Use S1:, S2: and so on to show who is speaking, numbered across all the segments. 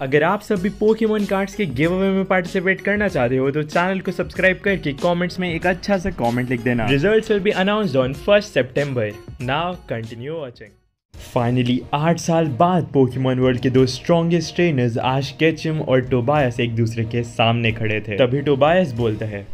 S1: अगर आप सभी पोकेमोन कार्ड्स के गिव अवे में पार्टिसिपेट करना चाहते हो तो चैनल को सब्सक्राइब करके कमेंट्स में एक अच्छा सा कमेंट लिख देना। Results will be announced on 1 September. Now continue watching. Finally 8 साल बाद पोकेमोन वर्ल्ड के दो स्ट्रॉन्गेस्ट ट्रेनर्स ऐश केचम और टोबायस एक दूसरे के सामने खड़े थे। तभी टोबायस बोलता है,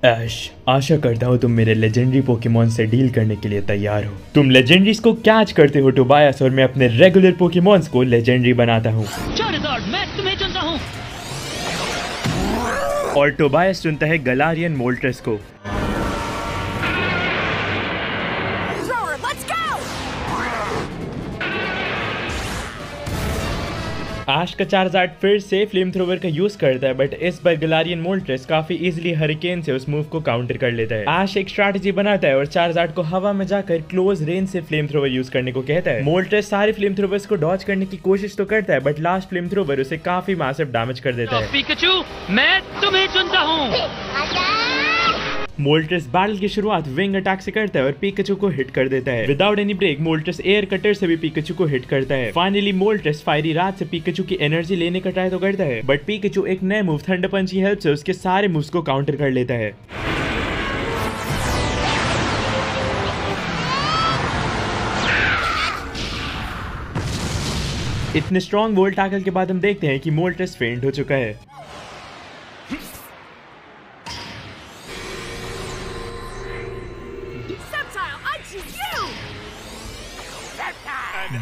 S1: ऐश, आशा करता हूँ तुम मेरे लेजेंडरी पोकेमोन से डील करने के लिए तैयार हो। तुम लेजेंडरीज को कैच करते हो टोबायस, और मैं अपने रेगुलर पोकेमोन्स को लेजेंडरी बनाता हूँ।
S2: मैं तुम्हें चुनता हूँ।
S1: और टोबायस चुनता है गलारियन मोल्ट्रेस को। ऐश का चार्जार्ड फिर से फ्लेम थ्रोवर का यूज करता है, बट इस बार गलारियन मोल्ट्रेस काफी इजीली हरिकेन से उस मूव को काउंटर कर लेता है। ऐश एक स्ट्रैटेजी बनाता है और चार्जार्ड को हवा में जाकर क्लोज रेंज से फ्लेम थ्रोवर यूज करने को कहता है। मोल्ट्रेस सारे फ्लेम थ्रोवर्स को डॉज करने की कोशिश तो करता है, बट लास्ट फ्लेम थ्रोवर उसे काफी मैसिव डैमेज कर देता है।
S2: पिकाचू, मैं तुम्हें चुनता हूँ।
S1: मोल्ट्रेस बैटल की शुरुआत विंग अटैक से करता है और पिकाचू को हिट कर देता है। Without any break Moltres air cutter से भी पिकाचू को हिट करता है। फाइनली मोल्ट्रेस फायरी रात से पिकाचू की एनर्जी लेने का ट्राई तो करता है, बट पिकाचू एक नए मूव थंडर पंच की हेल्प से उसके सारे मूव्स को काउंटर कर लेता है। इतने स्ट्रॉन्ग वोल्ट टैकल के बाद हम देखते हैं कि मोल्ट्रेस फेंट हो चुका है।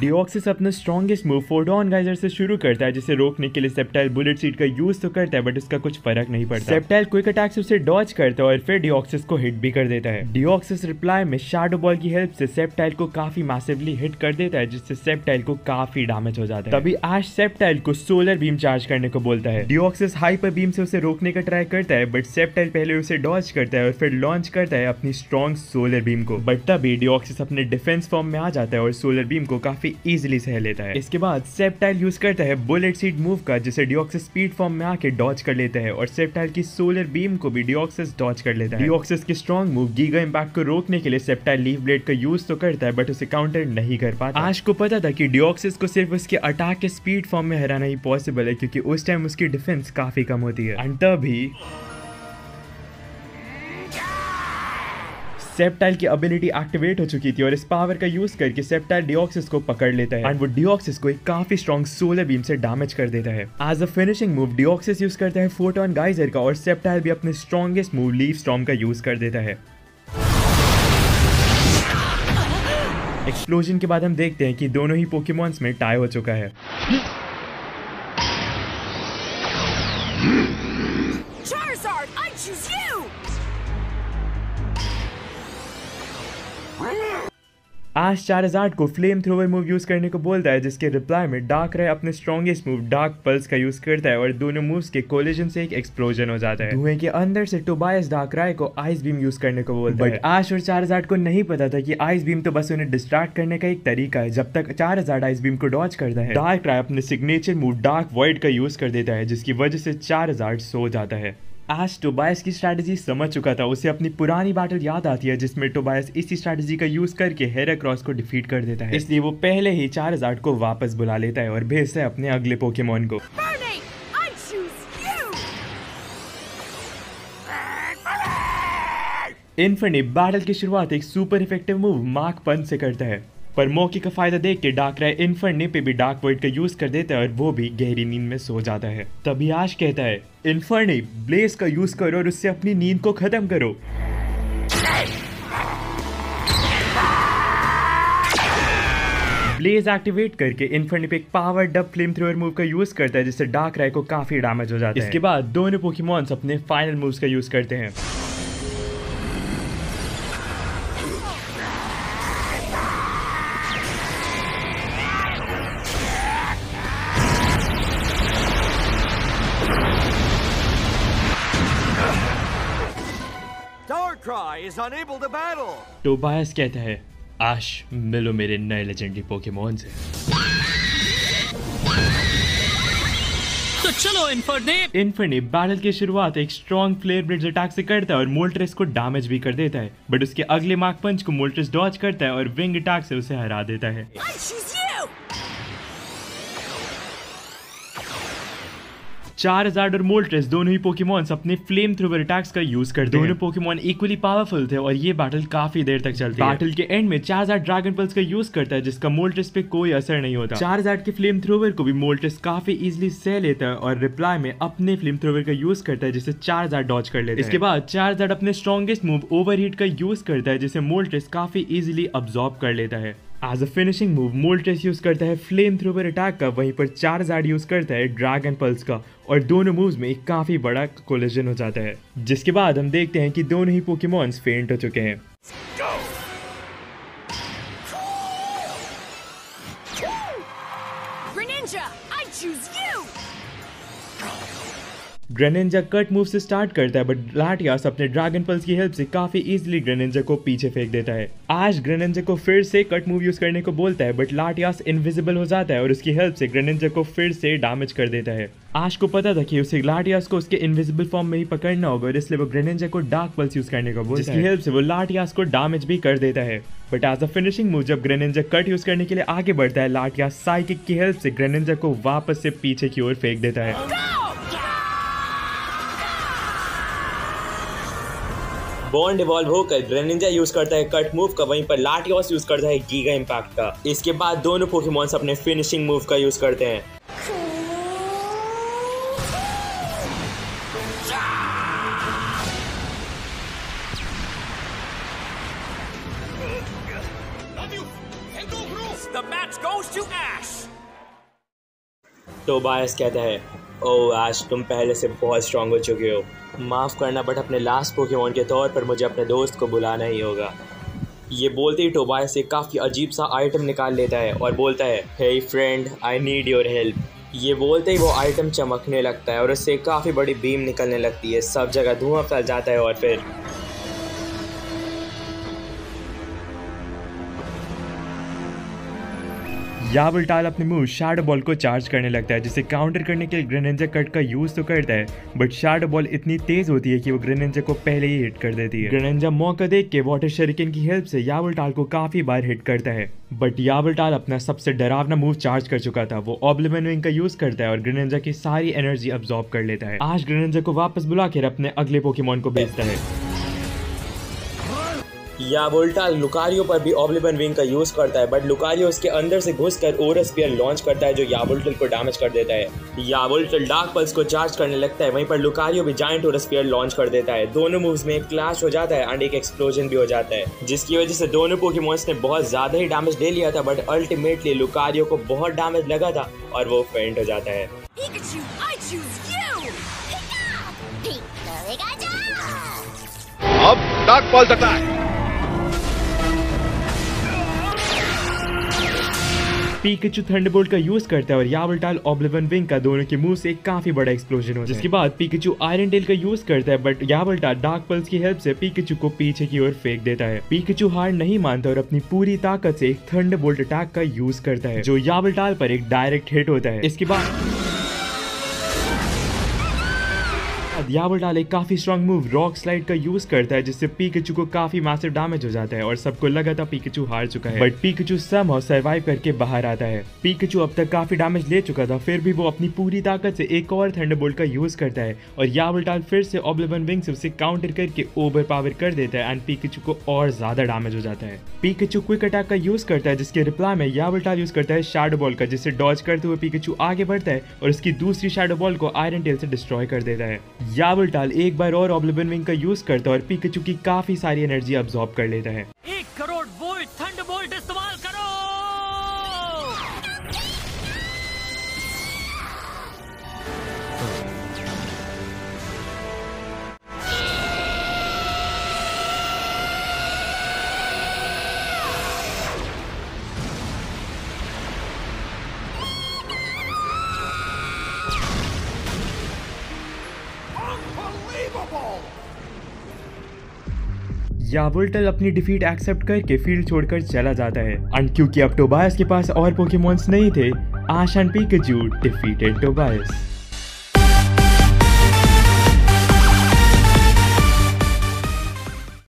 S1: डिओक्सिस अपना स्ट्रॉन्गेस्ट मूव फोटोन गाइजर से शुरू करता है, जिसे रोकने के लिए सेप्टाइल बुलेट सीड का यूज तो करता है, बट उसका कुछ फर्क नहीं पड़ता। सेप्टाइल क्विक अटैक से उसे डॉज करता है और फिर डिओक्सिस को हिट भी कर देता है। डिओक्सिस रिप्लाई में शैडो बॉल की हेल्प से सेप्टाइल को काफी मैसिवली हिट कर देता है, जिससे सेप्टाइल को काफी डैमेज हो जाता है। तभी ऐश सेप्टाइल को सोलर बीम चार्ज करने को बोलता है। डिओक्सिस हाइपर बीम से उसे रोकने का ट्राई करता है, बट सेप्टाइल पहले उसे डॉज करता है और फिर लॉन्च करता है अपनी स्ट्रॉन्ग सोलर बीम को। बट तभी डिओक्सिस अपने डिफेंस फॉर्म में आ जाता है और सोलर बीम को काफी इजीली सह लेता है। इसके बाद सेप्टाइल यूज करता है बुलेट सीड मूव का, जिसे डिओक्सिस स्पीड फॉर्म में आके डॉज कर लेता है, और सेप्टाइल की सोलर बीम को भी डिओक्सिस डॉज कर लेता है। डिओक्सिस के स्ट्रॉन्ग मूव गीगा इंपैक्ट को रोकने के लिए सेप्टाइल लीफ ब्लेड का यूज तो करता है, बट उसे काउंटर नहीं कर पाता। ऐश को पता था कि डिओक्सिस को सिर्फ उसके अटैक के स्पीड फॉर्म में हराना ही पॉसिबल है, क्योंकि उस टाइम उसकी डिफेंस काफी कम होती है। एंड तभी सेप्टाइल की एबिलिटी एक्टिवेट हो चुकी थी और इस पावर का यूज करके सेप्टाइल डिओक्सिस को पकड़ लेता है, एंड वो डिओक्सिस को एक काफी स्ट्रॉन्ग सोलर बीम से डैमेज कर देता है। As a finishing move Deoxys use करता है फोटोन गाइजर का, और सेप्टाइल भी अपने स्ट्रॉन्गेस्ट मूव लीफ स्टॉर्म का यूज कर देता है। एक्सप्लोजन के बाद हम देखते हैं कि दोनों ही पोकेमॉन्स में टाई हो चुका है। ऐश चार्जार्ड को फ्लेम थ्रोवर मूव यूज करने को बोलता है, जिसके रिप्लाई में डार्कराय अपने स्ट्रॉन्गेस्ट मूव डार्क पल्स का यूज करता है, और दोनों मूव्स के कोलिजन से एक एक्सप्लोजन हो जाता है। धुएं के अंदर से टोबायस डार्कराय को आइस बीम यूज करने को बोलता है, बट ऐश और चार्जार्ड को नहीं पता था कि आइस बीम तो बस उन्हें डिस्ट्रैक्ट करने का एक तरीका है। जब तक चार्जार्ड आइस बीम को डॉज करता है, डार्कराय अपने सिग्नेचर मूव डार्क वॉइड का यूज कर देता है, जिसकी वजह से चार्जार्ड सो जाता है। ऐश टोबायस की स्ट्रैटेजी समझ चुका था। उसे अपनी पुरानी बैटल याद आती है, जिसमें टोबायस इसी स्ट्रैटेजी का यूज करके हेराक्रॉस को डिफीट कर देता है। इसलिए वो पहले ही चार्जार्ड को वापस बुला लेता है और भेजता है अपने अगले पोकेमॉन को। इन्फर्नी बैटल की शुरुआत एक सुपर इफेक्टिव मूव मार्क पंच से करता है, पर मौके का फायदा देख के डार्कराय इन्फर्नी पे भी डार्क वॉइड का यूज कर देता है और वो भी गहरी नींद में सो जाता है। तभी ऐश कहता है, इन्फर्नी ब्लेज का यूज करो और उससे अपनी नींद को खत्म करो। ब्लेज एक्टिवेट करके इन्फर्नी पे एक power dub flame thrower move का यूज करता है, जिससे डार्कराय को काफी डैमेज हो जाता है। इसके बाद दोनों पोकेमॉन्स अपने फाइनल मूव्स का यूज करते हैं। टोबायस कहता है, ऐश मिलो मेरे नए लेजेंडरी पोकेमॉन से।
S2: तो चलो
S1: इन्फर्नी बैटल की शुरुआत एक स्ट्रॉन्ग फ्लेयर ब्लिट्ज अटैक से करता है और मोल्ट्रेस को डैमेज भी कर देता है, बट उसके अगले मार्क पंच को मोल्ट्रेस डॉज करता है और विंग अटैक से उसे हरा देता है। चारजार्ड और मोल्ट्रेस दोनों ही पोकेमॉन्स अपने फ्लेम थ्रोवर अटैक्स का यूज करते हैं। दोनों पोकेमॉन इक्वली पावरफुल थे और ये बैटल काफी देर तक चलती है। बैटल के एंड में चारजार्ड ड्रैगन पल्स का यूज करता है जिसका मोल्ट्रेस पे कोई असर नहीं होता। चारजार्ड के फ्लेम थ्रोवर को भी मोल्ट्रेस काफी इजीली सह लेता है और रिप्लाई में अपने फ्लेम थ्रोवर का यूज करता है जिसे चारजार्ड डॉज कर लेता है। इसके बाद चारजार्ड अपने स्ट्रॉन्गेस्ट मूव ओवरहीट का यूज करता है जिसे मोल्ट्रेस काफी इजीली अब्सॉर्ब कर लेता है। As a finishing move Moltres use करता है फ्लेम थ्रोवर अटैक का, वहीं पर चारजार्ड यूज करता है ड्रैगन पल्स का और दोनों मूव्स में एक काफी बड़ा कोलिजन हो जाता है, जिसके बाद हम देखते हैं कि दोनों ही पोकेमॉन्स फेंट हो चुके हैं। ग्रेनिंजा कट मूव से स्टार्ट करता है बट लाटियास अपने ड्रैगन पल्स की हेल्प से काफी इजीली ग्रेनिंजा को पीछे फेंक देता है। आज ग्रेनिंजा को फिर से कट मूव यूज करने को बोलता है बट लाटियास इनविजिबल हो जाता है और उसकी हेल्प से ग्रेनिंजा को फिर से डैमेज कर देता है। आज को पता था कि उसे लाटियास को उसके इनविजिबल फॉर्म में ही पकड़ना होगा और इसलिए वो ग्रेनिंजा को डार्क पल्स यूज करने को बोलता है, जिसकी हेल्प से वो लाटियास को डैमेज भी कर देता है। But as a finishing move जब ग्रेनिंजा कट यूज करने के लिए आगे बढ़ता है, लाटियास साइकिक की हेल्प से ग्रेनिंजा को वापस से पीछे की ओर फेंक देता है।
S3: बॉन्ड इवॉल्व होकर ग्रेनिंजा यूज करता है कट मूव का, वहीं पर लाटियोस यूज करता है गीगा इम्पैक्ट का। इसके बाद दोनों पोकेमॉन्स अपने फिनिशिंग मूव का यूज करते हैं।
S4: The match goes to Ash.
S3: Tobias कहता है, ओह ऐश तुम पहले से बहुत स्ट्रांग हो चुके हो, माफ़ करना बट अपने लास्ट पोकेमॉन के तौर पर मुझे अपने दोस्त को बुलाना ही होगा। ये बोलते ही टोबायस से काफ़ी अजीब सा आइटम निकाल लेता है और बोलता है, hey friend I need your help. ये बोलते ही वो आइटम चमकने लगता है और उससे काफ़ी बड़ी बीम निकलने लगती है, सब जगह धुआं फैल जाता है और फिर
S1: यावलटाल अपने मूव शैडो बॉल को चार्ज करने लगता है, जिसे काउंटर करने के लिए ग्रेनिंजा कट का यूज तो करता है बट शैडो बॉल इतनी तेज होती है कि वो ग्रेनिंजा को पहले ही हिट कर देती है। ग्रेनिंजा मौका देख के वाटर शरिकेन की हेल्प से यावलटाल को काफी बार हिट करता है बट यावलटाल अपना सबसे डरावना मूव चार्ज कर चुका था। वो ऑब्लिवियन विंग का यूज करता है और ग्रेनिंजा की सारी एनर्जी अब्सॉर्ब कर लेता है। आज ग्रेनिंजा को वापस बुलाकर अपने अगले पोकेमॉन को भेजता है।
S3: यावोल्टाल लुकारियो पर भी ऑब्लिवियन विंग का यूज करता है बट लुकारियो उसके अंदर से घुसकर ओरा स्पीयर लॉन्च करता है जो यावोल्टाल को डैमेज कर देता है। यावोल्टाल डार्क पल्स को चार्ज करने लगता है, वहीं पर लुकारियो भी जायंट ओरा स्पीयर लॉन्च कर देता है। दोनों मूव्स में एक क्लैश हो जाता है एंड एक एक्सप्लोजन भी हो जाता है, जिसकी वजह से दोनों पोकेमॉन्स ने बहुत ज्यादा ही डैमेज ले लिया था बट अल्टीमेटली लुकारियो को बहुत डैमेज लगा था और वो फेंट हो जाता है।
S5: अब dark pulse attack.
S1: Pikachu Thunderbolt का यूज करता है और यावलटाल ऑब्लिवियन विंग का दोनों के मुंह से एक काफी बड़ा एक्सप्लोजन होता है, जिसके बाद पिकाचू आयरन टेल का यूज करता है बट यावलटाल डार्क पल्स की हेल्प से पिकाचू को पीछे की ओर फेंक देता है। पिकाचू हार नहीं मानता और अपनी पूरी ताकत से एक थंडरबोल्ट अटैक का यूज करता है जो यावलटाल पर एक डायरेक्ट हिट होता है। इसके बाद यावलटाल एक काफी स्ट्रॉन्ग मूव रॉक स्लाइड का यूज करता है जिससे पिकाचू को काफी मैसिव डैमेज हो जाता है और सबको लगा था पिकाचू हार चुका है बट पिकाचू समहाउ सर्वाइव करके बाहर आता है। पिकाचू अब तक काफी डैमेज ले चुका था, फिर भी वो अपनी पूरी ताकत से एक और थंडरबोल्ट का यूज करता है और यावलटाल फिर से ऑब्लिवियन विंग से उसे काउंटर करके ओवर पावर कर देता है एंड पिकाचू को और ज्यादा डैमेज हो जाता है। पिकाचू क्विक अटैक का यूज करता है जिसके रिप्लाई में यावलटाल यूज करता है शैडो बॉल का, जिससे डॉज करते हुए पिकाचू आगे बढ़ता है और उसकी दूसरी शैडो बॉल को आयरन टेल से डिस्ट्रॉय कर देता है। यावलटाल एक बार और ऑब्लिवियन विंग का यूज करता है और पिकाचू की काफी सारी एनर्जी अब्सॉर्ब कर लेता है।
S2: 1 करोड़ वोल्ट थंडरबोल्ट इस्तेमाल करो।
S1: यावलटाल अपनी डिफीट एक्सेप्ट करके फील्ड छोड़कर चला जाता है एंड क्योंकि अब टोबायस के पास और पोकेमॉन्स नहीं थे, आश एंड पिकाचू डिफीटेड टोबायस।